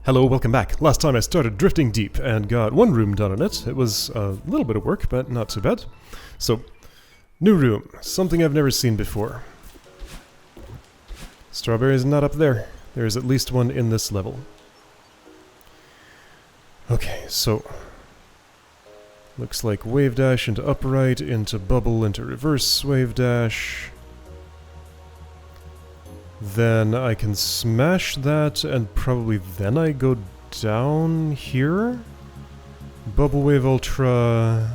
Hello, welcome back. Last time I started drifting deep and got one room done on it. It was a little bit of work, but not too bad. So, new room. Something I've never seen before. Strawberry is not up there. There is at least one in this level. Okay, so... looks like wave dash into upright, into bubble, into reverse wave dash. Then I can smash that, and probably then I go down here? Bubble Wave Ultra...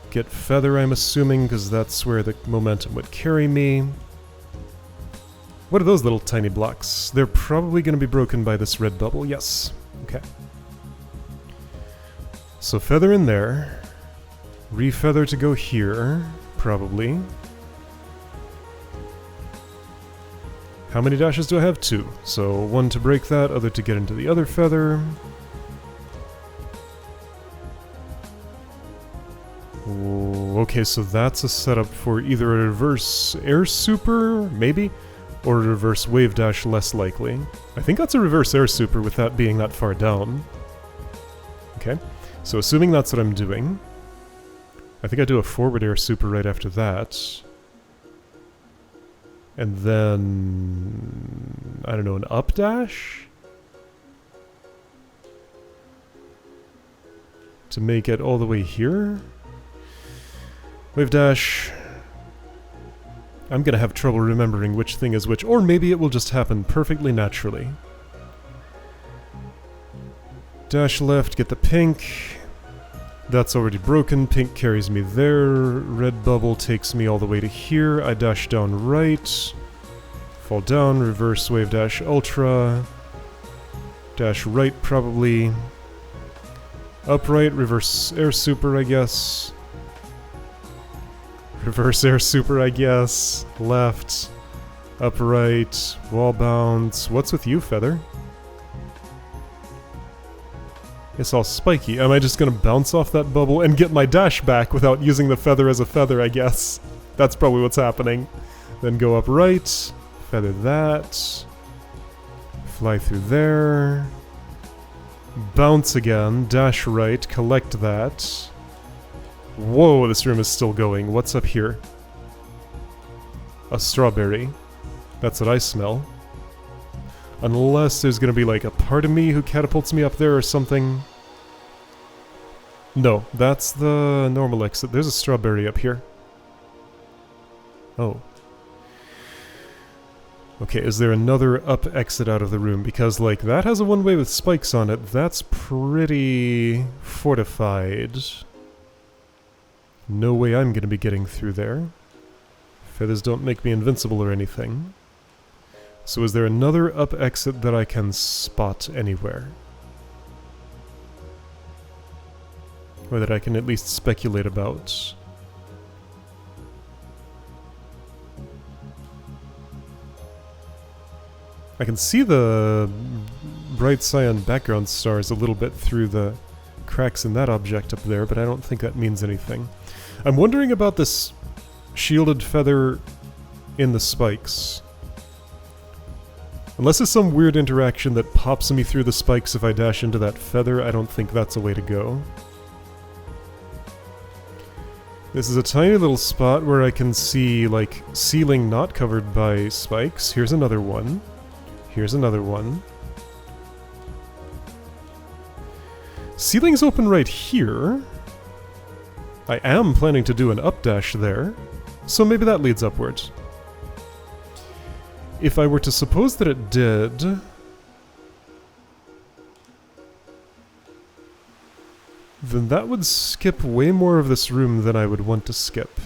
get Feather, I'm assuming, because that's where the momentum would carry me. What are those little tiny blocks? They're probably going to be broken by this red bubble, yes. Okay. So Feather in there. Re-Feather to go here, probably. How many dashes do I have? 2. So one to break that, other to get into the other feather. Ooh, okay, so that's a setup for either a reverse air super, maybe, or a reverse wave dash, less likely. I think that's a reverse air super with that being that far down. Okay, so assuming that's what I'm doing, I think I do a forward air super right after that. And then... I don't know, an up dash? To make it all the way here? Wave dash... I'm gonna have trouble remembering which thing is which, or maybe it will just happen perfectly naturally. Dash left, get the pink. That's already broken, pink carries me there, red bubble takes me all the way to here, I dash down right, fall down, reverse wave dash ultra, dash right probably, upright, reverse air super I guess, reverse air super I guess, left, upright, wall bounce, what's with you Feather? It's all spiky. Am I just gonna bounce off that bubble and get my dash back without using the feather as a feather, I guess? That's probably what's happening. Then go up right, feather that, fly through there, bounce again, dash right, collect that. Whoa, this room is still going. What's up here? A strawberry. That's what I smell. Unless there's gonna be like a part of me who catapults me up there or something. No, that's the normal exit. There's a strawberry up here. Oh. Okay, is there another up exit out of the room? Because, like, that has a one-way with spikes on it. That's pretty fortified. No way I'm gonna be getting through there. Feathers don't make me invincible or anything. So is there another up exit that I can spot anywhere? Or that I can at least speculate about? I can see the bright cyan background stars a little bit through the cracks in that object up there, but I don't think that means anything. I'm wondering about this shielded feather in the spikes. Unless it's some weird interaction that pops me through the spikes if I dash into that feather, I don't think that's a way to go. This is a tiny little spot where I can see, like, ceiling not covered by spikes. Here's another one. Here's another one. Ceiling's open right here. I am planning to do an up dash there, so maybe that leads upwards. If I were to suppose that it did... then that would skip way more of this room than I would want to skip.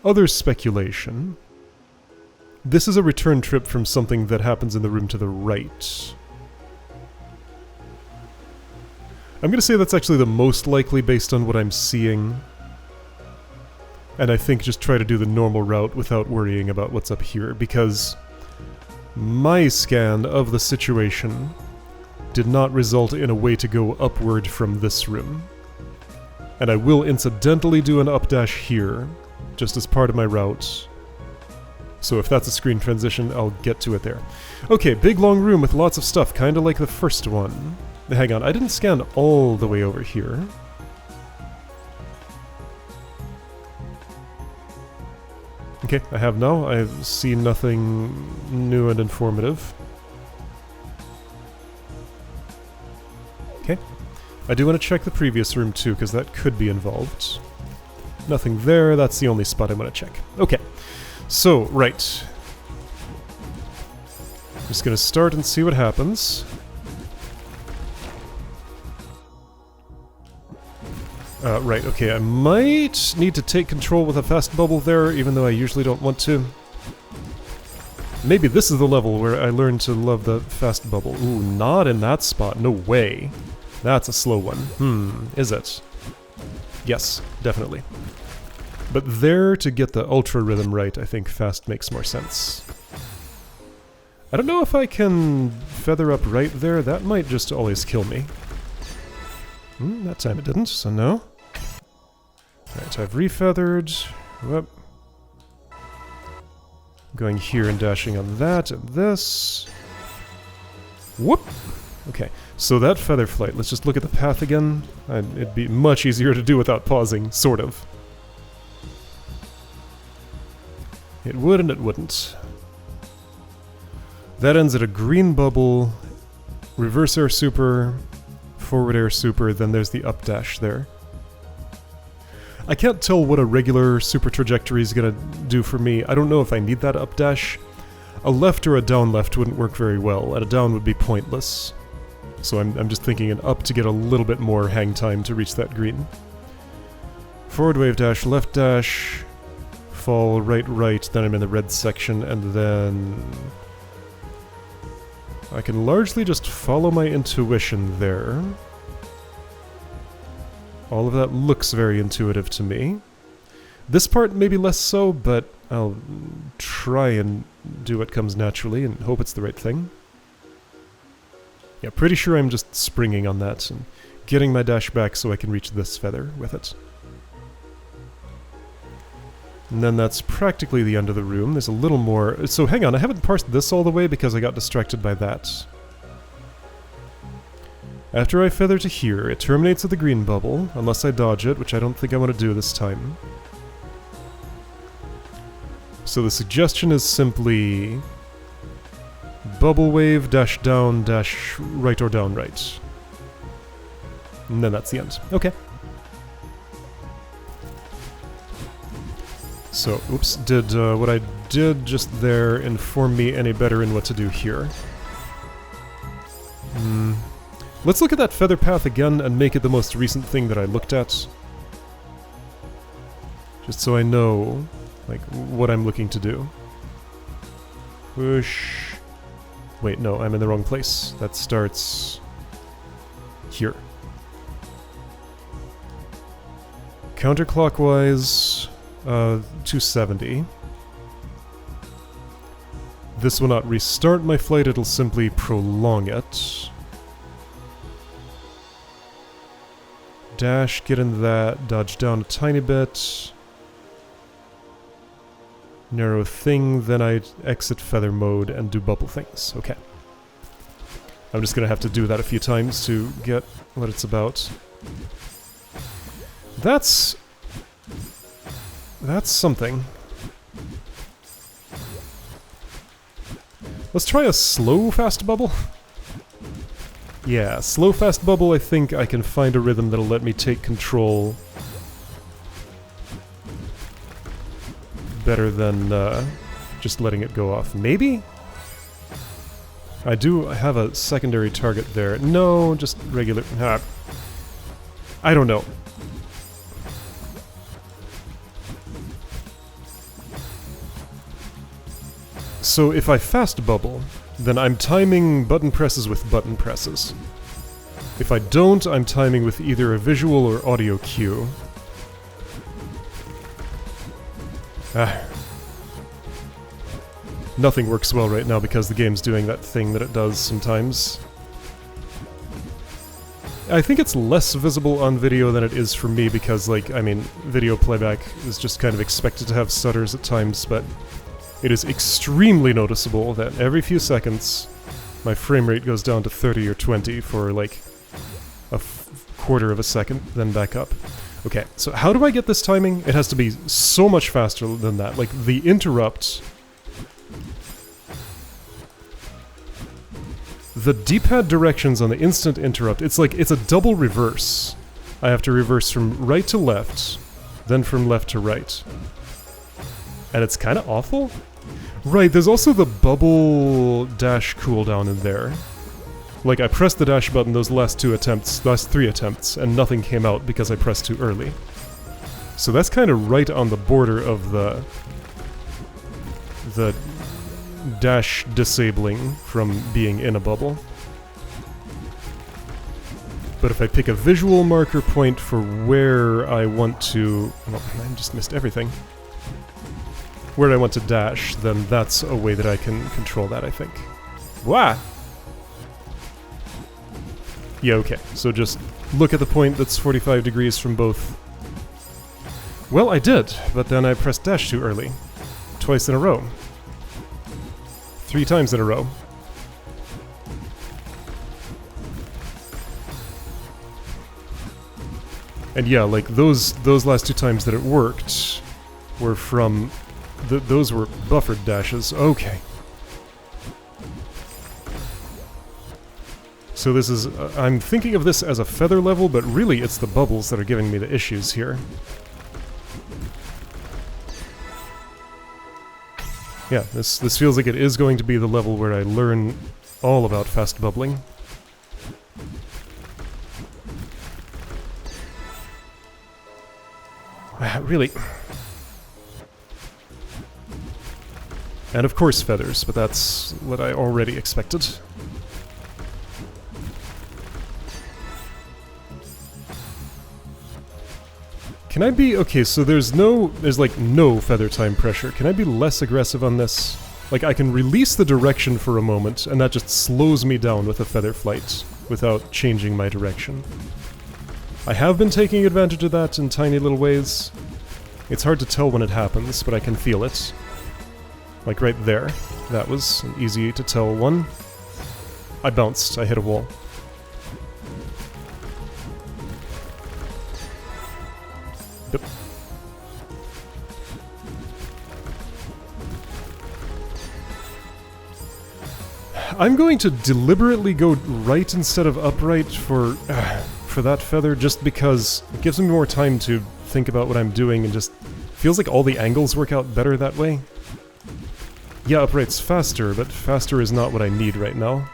Other speculation. This is a return trip from something that happens in the room to the right. I'm gonna say that's actually the most likely based on what I'm seeing. And I think just try to do the normal route without worrying about what's up here, because my scan of the situation did not result in a way to go upward from this room. And I will incidentally do an up dash here, just as part of my route, So if that's a screen transition, I'll get to it there. Okay, big long room with lots of stuff, kinda like the first one. Hang on, I didn't scan all the way over here. Okay, I have now. I see nothing new and informative. Okay. I do want to check the previous room too, because that could be involved. Nothing there, that's the only spot I want to check. Okay. So, right. Just gonna start and see what happens. Right, okay, I might need to take control with a fast bubble there, even though I usually don't want to. Maybe this is the level where I learn to love the fast bubble. Ooh, not in that spot, no way. That's a slow one. Is it? Yes, definitely. But there, to get the ultra rhythm right, I think fast makes more sense. I don't know if I can feather up right there, that might just always kill me. That time it didn't, so no. Alright, I've refeathered. Whoop. Going here and dashing on that and this. Whoop! Okay, so that feather flight, let's just look at the path again. It'd be much easier to do without pausing, sort of. It would and it wouldn't. That ends at a green bubble, reverse air super, forward air super, then there's the up dash there. I can't tell what a regular super trajectory is gonna do for me. I don't know if I need that up dash. A left or a down left wouldn't work very well, and a down would be pointless. So I'm just thinking an up to get a little bit more hang time to reach that green. Forward wave dash, left dash, fall, right, right, then I'm in the red section, and then I can largely just follow my intuition there. All of that looks very intuitive to me. This part maybe less so, but I'll try and do what comes naturally and hope it's the right thing. Yeah, pretty sure I'm just springing on that and getting my dash back so I can reach this feather with it. And then that's practically the end of the room. There's a little more. So hang on, I haven't parsed this all the way because I got distracted by that. After I feather to here, it terminates at the green bubble, unless I dodge it, which I don't think I want to do this time. So the suggestion is simply bubble wave, dash down, dash right or down right. And then that's the end. Okay. So, oops, did what I did just there inform me any better in what to do here? Let's look at that feather path again and make it the most recent thing that I looked at. Just so I know, like, what I'm looking to do. Push. Wait, no, I'm in the wrong place. That starts here. Counterclockwise, 270. This will not restart my flight, it'll simply prolong it. Dash, get in that, dodge down a tiny bit. Narrow thing, then I exit feather mode and do bubble things. Okay. I'm just gonna have to do that a few times to get what it's about. That's something. Let's try a slow fast bubble. Yeah, slow fast bubble, I think I can find a rhythm that'll let me take control better than just letting it go off. Maybe? I do have a secondary target there. No, just regular... I don't know. So if I fast bubble, then I'm timing button presses with button presses. If I don't, I'm timing with either a visual or audio cue. Nothing works well right now because the game's doing that thing that it does sometimes. I think it's less visible on video than it is for me because, like, I mean, video playback is just kind of expected to have stutters at times, but it is extremely noticeable that every few seconds my frame rate goes down to 30 or 20 for like a quarter of a second, then back up. Okay, so how do I get this timing? It has to be so much faster than that. Like, the interrupt... The D-pad directions on the instant interrupt, it's like, it's a double reverse. I have to reverse from right to left, then from left to right. And it's kind of awful? Right, there's also the bubble dash cooldown in there. Like, I pressed the dash button those last 3 attempts, and nothing came out because I pressed too early. So that's kind of right on the border of the dash disabling from being in a bubble. But if I pick a visual marker point for where I want to... Well, I just missed everything. Where I want to dash, then that's a way that I can control that, I think. Wah! Yeah, okay, so just look at the point that's 45 degrees from both. Well, I did, but then I pressed dash too early. Twice in a row. 3 times in a row. And yeah, like, those last 2 times that it worked were from... those were buffered dashes. Okay. So this is... I'm thinking of this as a feather level, but really it's the bubbles that are giving me the issues here. Yeah, this feels like it is going to be the level where I learn all about fast bubbling. Really. And of course feathers, but that's what I already expected. Can I be... Okay, so there's like no feather time pressure. Can I be less aggressive on this? Like, I can release the direction for a moment, and that just slows me down with a feather flight, without changing my direction. I have been taking advantage of that in tiny little ways. It's hard to tell when it happens, but I can feel it. Like right there. That was an easy to tell one. I bounced. I hit a wall. Yep. I'm going to deliberately go right instead of upright for that feather, just because it gives me more time to think about what I'm doing, and just feels like all the angles work out better that way. Yeah, upright's faster, but faster is not what I need right now.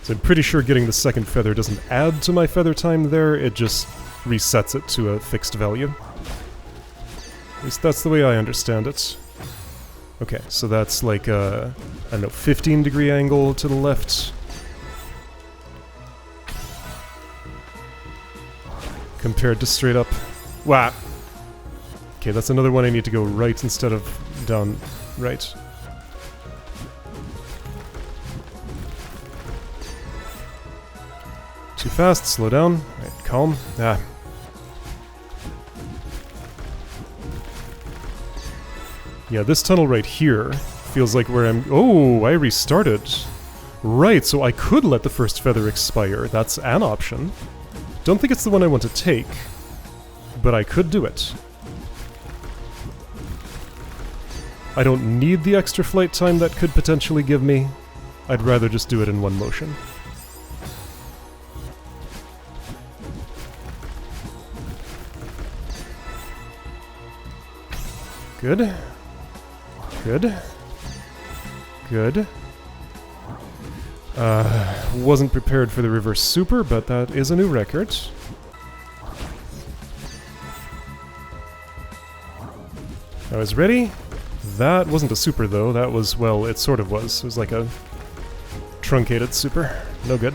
So I'm pretty sure getting the second feather doesn't add to my feather time there, it just resets it to a fixed value. At least that's the way I understand it. Okay, so that's like a, I don't know, 15-degree angle to the left. Compared to straight up. Wow. Okay, that's another one I need to go right instead of down right. Too fast, slow down. Right, calm. Ah. Yeah, this tunnel right here feels like where I'm... Oh, I restarted. Right, so I could let the first feather expire. That's an option. Don't think it's the one I want to take, but I could do it. I don't need the extra flight time that could potentially give me. I'd rather just do it in one motion. Good. Good. Good. Wasn't prepared for the reverse super, but that is a new record. I was ready. That wasn't a super, though. That was, well, it sort of was. It was like a truncated super. No good.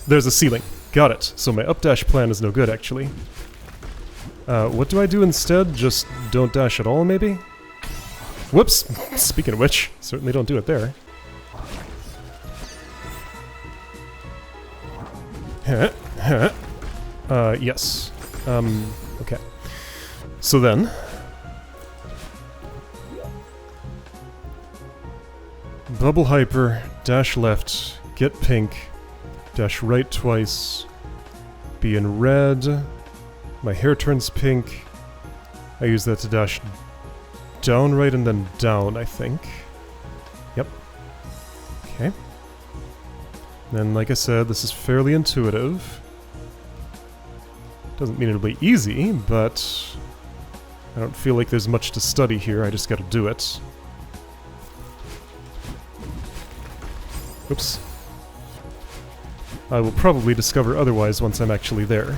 There's a ceiling. Got it. So my updash plan is no good, actually. What do I do instead? Just don't dash at all, maybe? Whoops! Speaking of which, certainly don't do it there. Yes. Okay. So then... Bubble hyper, dash left, get pink, dash right twice, be in red, my hair turns pink, I use that to dash down right and then down, I think. Yep. Okay. And like I said, this is fairly intuitive. Doesn't mean it'll be easy, but I don't feel like there's much to study here, I just gotta do it. Oops. I will probably discover otherwise once I'm actually there,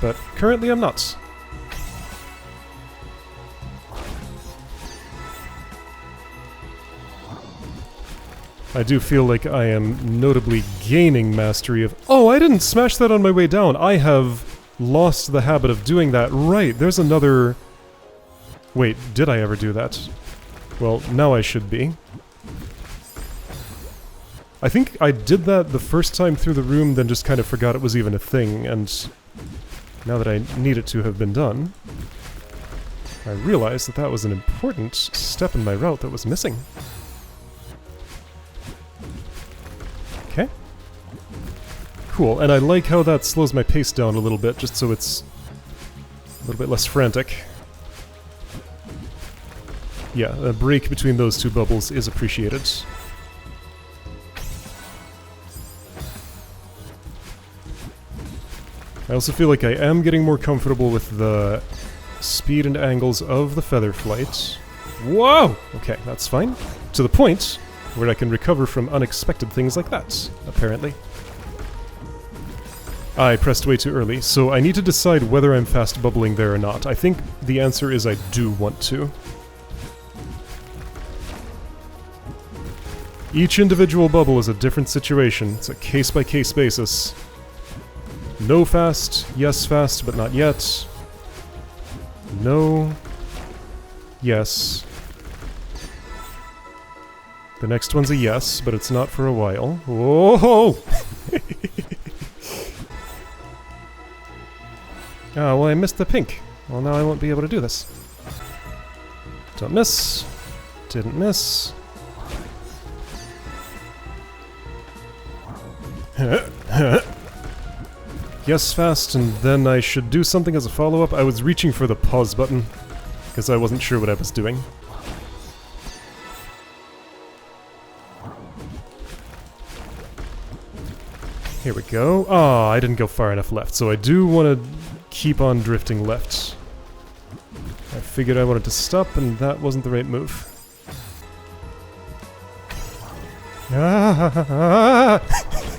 but currently I'm not. I do feel like I am notably gaining mastery of... Oh, I didn't smash that on my way down! I have lost the habit of doing that. Right, there's another... Wait, did I ever do that? Well, now I should be. I think I did that the first time through the room, then just kind of forgot it was even a thing, and now that I need it to have been done, I realized that that was an important step in my route that was missing. Okay. Cool, and I like how that slows my pace down a little bit, just so it's a little bit less frantic. Yeah, a break between those two bubbles is appreciated. I also feel like I am getting more comfortable with the speed and angles of the feather flight. Whoa! Okay, that's fine. To the point where I can recover from unexpected things like that, apparently. I pressed way too early, so I need to decide whether I'm fast bubbling there or not. I think the answer is I do want to. Each individual bubble is a different situation. It's a case-by-case basis. No fast, yes fast, but not yet. No. Yes. The next one's a yes, but it's not for a while. Whoa! Ah, well I missed the pink. Well now I won't be able to do this. Don't miss. Didn't miss. Yes fast, and then I should do something as a follow-up. I was reaching for the pause button, because I wasn't sure what I was doing. Here we go. Ah, I didn't go far enough left, so I do want to keep on drifting left. I figured I wanted to stop, and that wasn't the right move. Ah!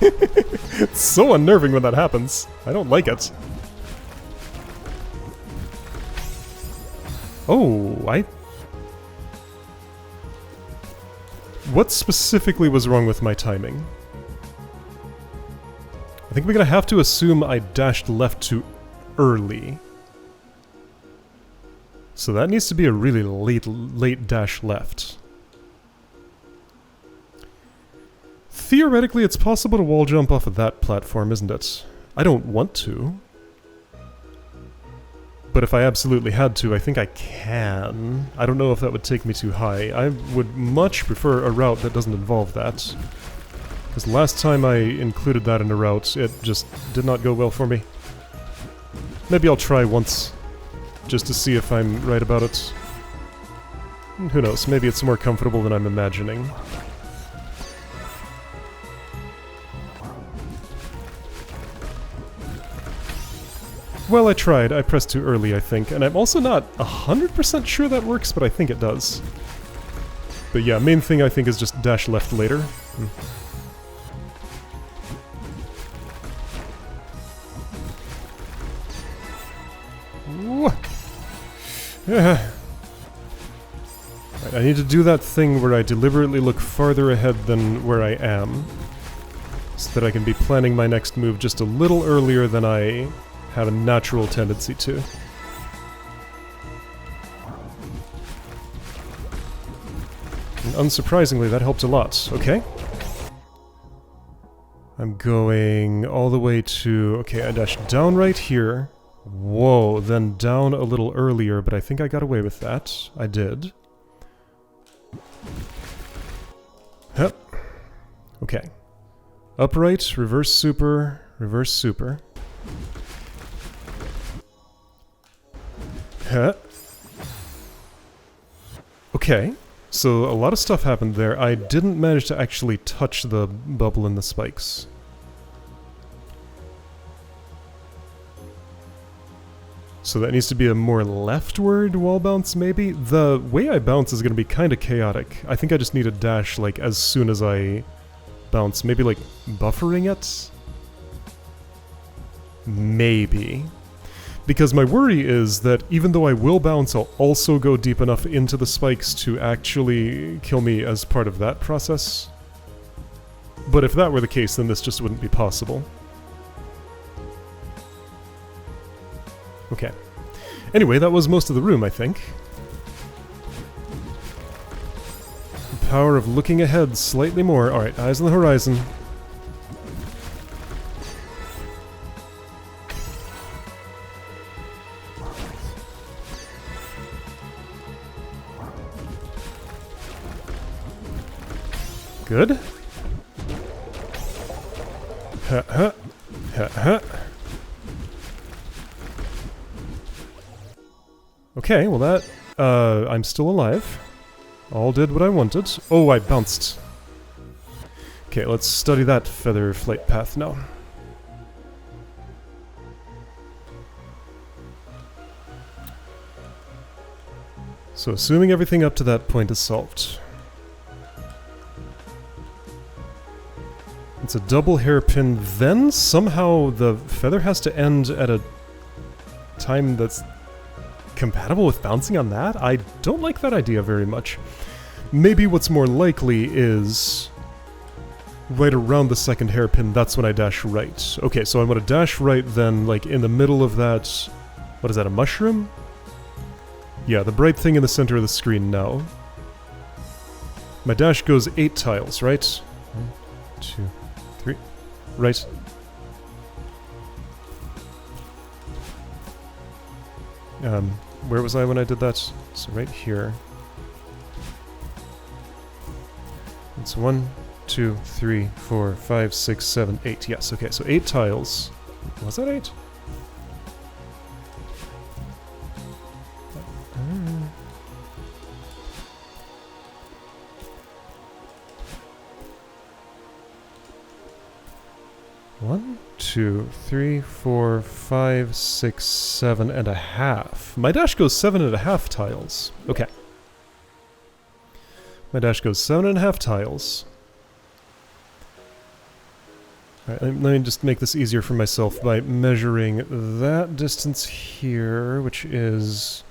It's so unnerving when that happens. I don't like it. Oh, what specifically was wrong with my timing? I think we're gonna have to assume I dashed left too early. So that needs to be a really late dash left. Theoretically, it's possible to wall jump off of that platform, isn't it? I don't want to. But if I absolutely had to, I think I can. I don't know if that would take me too high. I would much prefer a route that doesn't involve that. Because last time I included that in a route, it just did not go well for me. Maybe I'll try once, just to see if I'm right about it. Who knows, maybe it's more comfortable than I'm imagining. Well, I tried. I pressed too early, I think. And I'm also not 100% sure that works, but I think it does. But yeah, main thing I think is just dash left later. I need to do that thing where I deliberately look farther ahead than where I am, so that I can be planning my next move just a little earlier than I have a natural tendency to. And unsurprisingly, that helped a lot. Okay. I'm going all the way to... Okay, I dashed down right here. Whoa, then down a little earlier, but I think I got away with that. I did. Yep. Okay. Upright, reverse super, reverse super. Huh. Okay, so a lot of stuff happened there. I didn't manage to actually touch the bubble in the spikes. So that needs to be a more leftward wall bounce, maybe? The way I bounce is going to be kind of chaotic. I think I just need a dash, like, as soon as I bounce. Maybe, like, buffering it? Maybe. Because my worry is that even though I will bounce, I'll also go deep enough into the spikes to actually kill me as part of that process. But if that were the case, then this just wouldn't be possible. Okay. Anyway, that was most of the room, I think. The power of looking ahead slightly more. Alright, eyes on the horizon. Good. Ha ha. Ha ha. Okay, well that, I'm still alive. All did what I wanted. Oh, I bounced. Okay, let's study that feather flight path now. So assuming everything up to that point is solved. It's a double hairpin, then somehow the feather has to end at a time that's compatible with bouncing on that? I don't like that idea very much. Maybe what's more likely is right around the second hairpin, that's when I dash right. Okay, so I'm going to dash right then, like in the middle of that... What is that, a mushroom? Yeah, the bright thing in the center of the screen now. My dash goes 8 tiles, right? 1, 2, 3. Right. Where was I when I did that? So right here. It's 1, 2, 3, 4, 5, 6, 7, 8. Yes, okay, so 8 tiles. Was that 8? One, 2, 3, 4, 5, 6, 7.5. My dash goes 7.5 tiles. Okay. My dash goes 7.5 tiles. Alright, let me just make this easier for myself by measuring that distance here, which is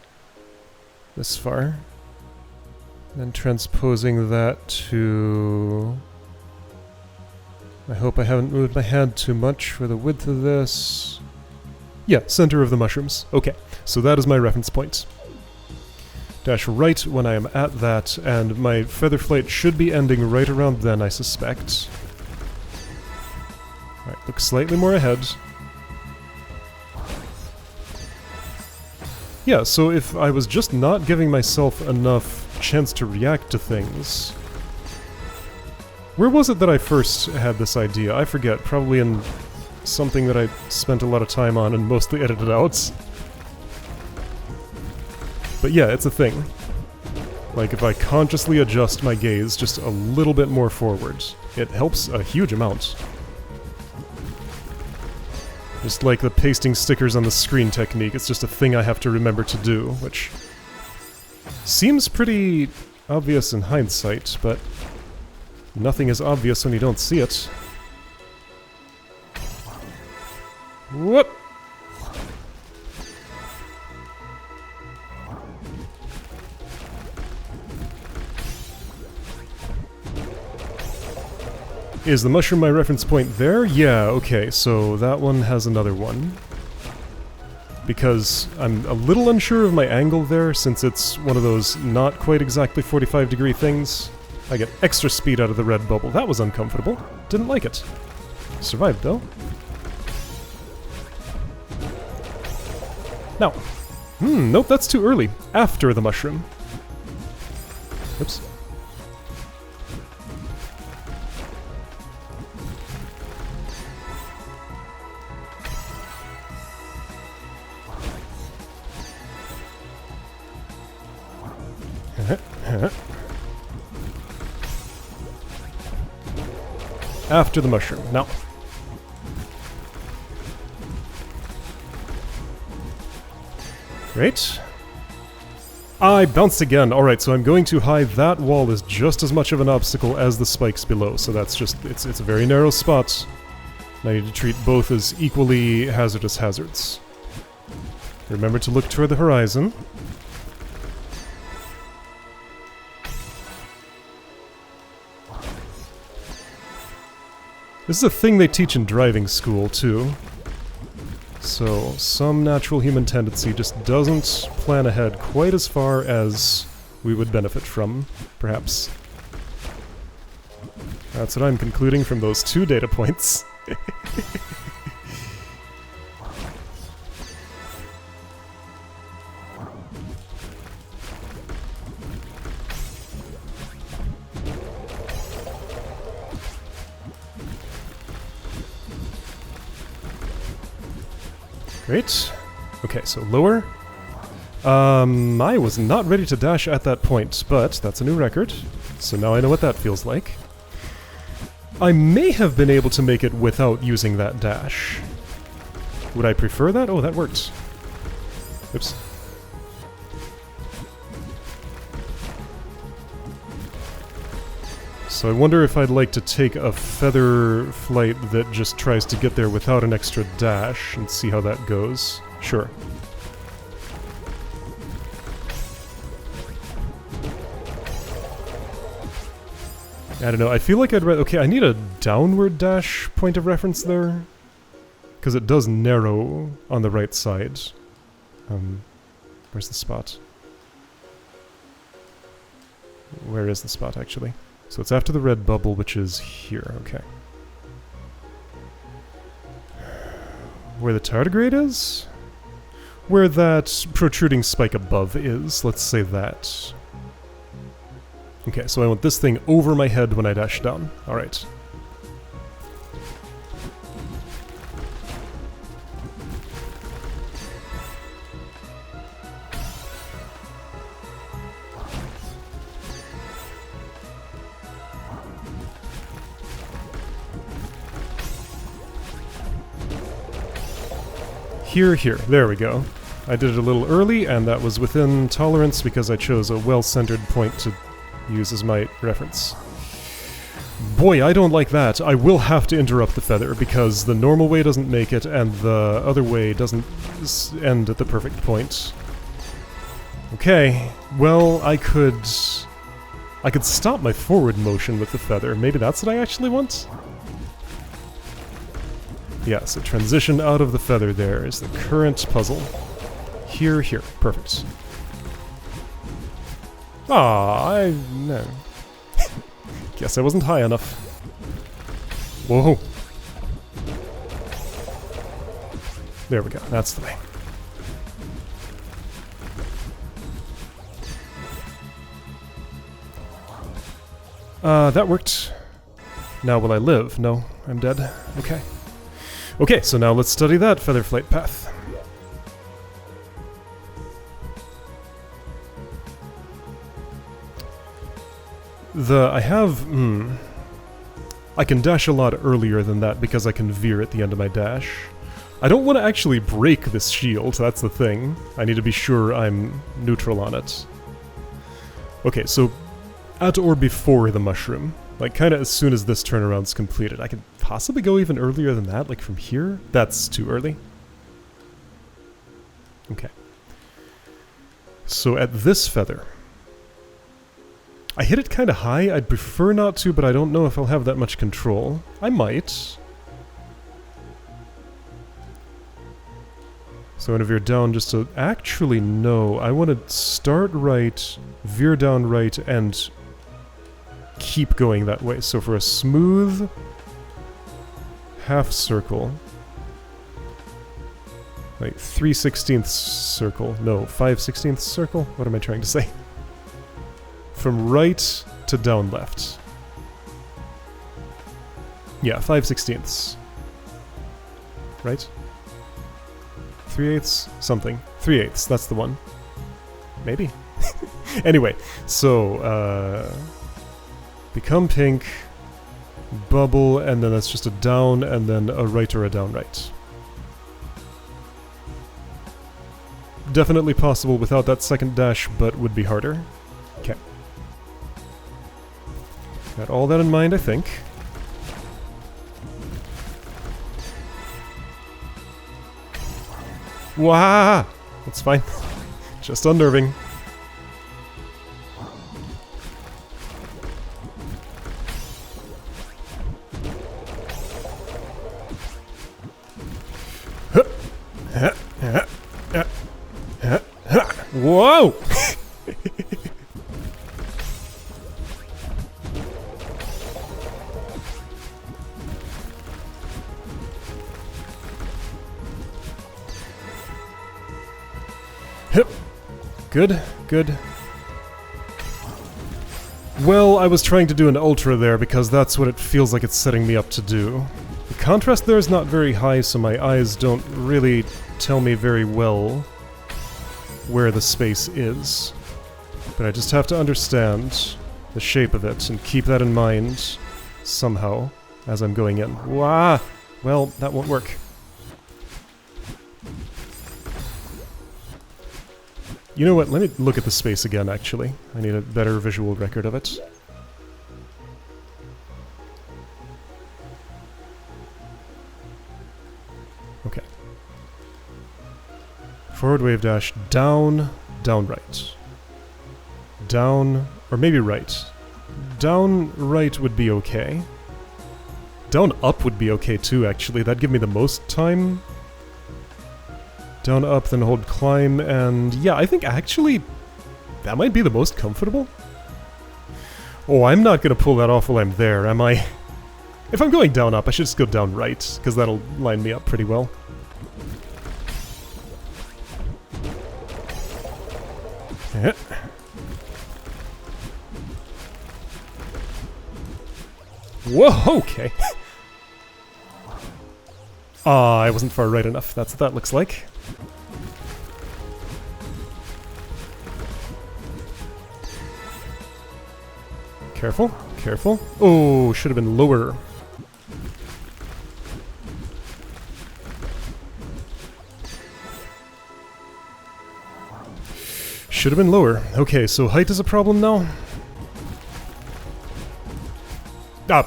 this far. Then transposing that to... I hope I haven't moved my hand too much for the width of this. Yeah, center of the mushrooms. Okay, so that is my reference point. Dash right when I am at that, and my feather flight should be ending right around then, I suspect. Alright, look slightly more ahead. Yeah, so if I was just not giving myself enough chance to react to things... Where was it that I first had this idea? I forget, probably in something that I spent a lot of time on and mostly edited out. But yeah, it's a thing. Like, if I consciously adjust my gaze just a little bit more forward, it helps a huge amount. Just like the pasting stickers on the screen technique, it's just a thing I have to remember to do, which seems pretty obvious in hindsight, but nothing is obvious when you don't see it. Whoop! Is the mushroom my reference point there? Yeah, okay, so that one has another one. Because I'm a little unsure of my angle there, since it's one of those not quite exactly 45-degree things. I get extra speed out of the red bubble. That was uncomfortable. Didn't like it. Survived, though. Now. Nope, that's too early. After the mushroom. Oops. After the mushroom. Now. Great. I bounced again. Alright, so I'm going too high. That wall is just as much of an obstacle as the spikes below, so that's just... it's a very narrow spot. And I need to treat both as equally hazardous hazards. Remember to look toward the horizon. This is a thing they teach in driving school, too. So, some natural human tendency just doesn't plan ahead quite as far as we would benefit from, perhaps. That's what I'm concluding from those 2 data points. Great. Okay, so lower. I was not ready to dash at that point, but that's a new record. So now I know what that feels like. I may have been able to make it without using that dash. Would I prefer that? Oh, that worked. Oops. So I wonder if I'd like to take a feather flight that just tries to get there without an extra dash and see how that goes. Sure. I don't know, I feel like I'd rather... Okay, I need a downward dash point of reference there. Because it does narrow on the right side. Where's the spot? Where is the spot, actually? So it's after the red bubble, which is here, okay. Where the tardigrade is? Where that protruding spike above is, let's say that. Okay, so I want this thing over my head when I dash down. Alright. Here. There we go. I did it a little early, and that was within tolerance because I chose a well-centered point to use as my reference. Boy, I don't like that. I will have to interrupt the feather because the normal way doesn't make it, and the other way doesn't end at the perfect point. Okay, well, I could stop my forward motion with the feather. Maybe that's what I actually want? Yeah, so transition out of the feather there is the current puzzle. Here. Perfect. Ah, no. Guess I wasn't high enough. Whoa. There we go, that's the way. That worked. Now will I live? No, I'm dead. Okay. Okay, so now let's study that feather flight path. I can dash a lot earlier than that because I can veer at the end of my dash. I don't want to actually break this shield, that's the thing. I need to be sure I'm neutral on it. Okay, so at or before the mushroom. Like, kind of as soon as this turnaround's completed. I could possibly go even earlier than that, like from here? That's too early. Okay. So at this feather... I hit it kind of high. I'd prefer not to, but I don't know if I'll have that much control. I might. So I'm going to veer down just to... Actually, no. I want to start right, veer down right, and keep going that way. So for a smooth... half circle. Like 3/16 circle. No, 5/16 circle? What am I trying to say? From right to down left. Yeah, 5/16. Right? 3/8 something. 3/8, that's the one. Maybe. Anyway, so, become pink, bubble, and then that's just a down, and then a right or a down right. Definitely possible without that second dash, but would be harder. Okay. Got all that in mind, I think. Wah! That's fine. Just unnerving. Whoa! Good, good. Well, I was trying to do an ultra there because that's what it feels like it's setting me up to do. The contrast there is not very high, so my eyes don't really tell me very well where the space is. But I just have to understand the shape of it and keep that in mind somehow as I'm going in. Wah! Well, that won't work. You know what, let me look at the space again, actually. I need a better visual record of it. Okay. Forward wave dash, down, down right. Down, or maybe right. Down right would be okay. Down up would be okay too, actually. That'd give me the most time. Down, up, then hold climb, and yeah, I think actually that might be the most comfortable. Oh, I'm not gonna pull that off while I'm there, am I? If I'm going down up, I should just go down right, because that'll line me up pretty well. Whoa, okay. Ah, I wasn't far right enough, that's what that looks like. Careful, careful. Oh, should have been lower. Should have been lower. Okay, so height is a problem now. Ah.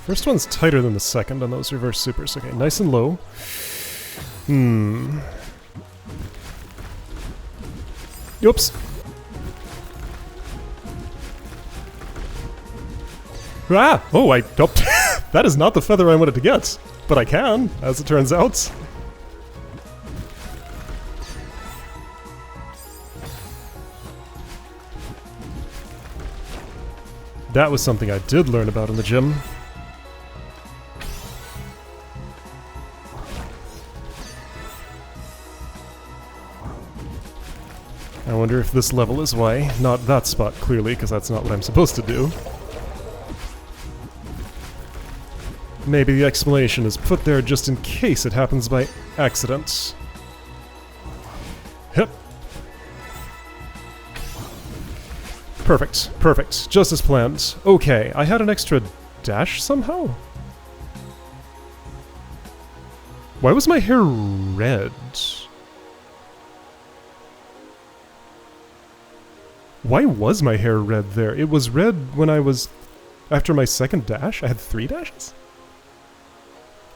First one's tighter than the second on those reverse supers. Okay, nice and low. Oops. Ah! Oh, I... Oh, that is not the feather I wanted to get. But I can, as it turns out. That was something I did learn about in the gym. I wonder if this level is why. Not that spot, clearly, because that's not what I'm supposed to do. Maybe the explanation is put there just in case it happens by accident. Hip. Perfect, perfect. Just as planned. Okay, I had an extra dash somehow? Why was my hair red? Why was my hair red there? It was red when I was... After my second dash? I had 3 dashes?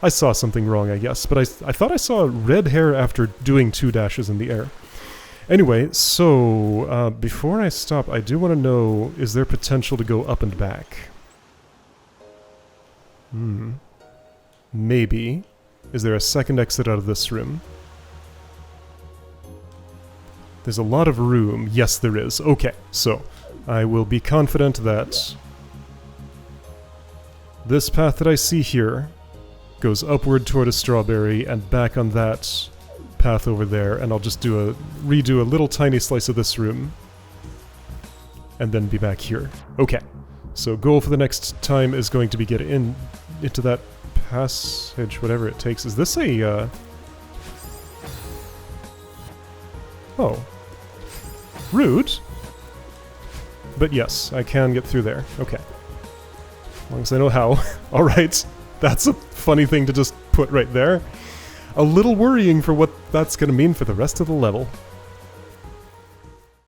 I saw something wrong, I guess, but I thought I saw red hair after doing 2 dashes in the air. Anyway, so, before I stop, I do want to know, is there potential to go up and back? Maybe. Is there a second exit out of this room? There's a lot of room. Yes, there is. Okay, so I will be confident that this path that I see here goes upward toward a strawberry and back on that path over there, and I'll just redo a little tiny slice of this room and then be back here. Okay, so goal for the next time is going to be get into that passage, whatever it takes. Is this a, oh. Rude. But yes, I can get through there. Okay. As long as I know how. Alright, that's a funny thing to just put right there. A little worrying for what that's gonna mean for the rest of the level.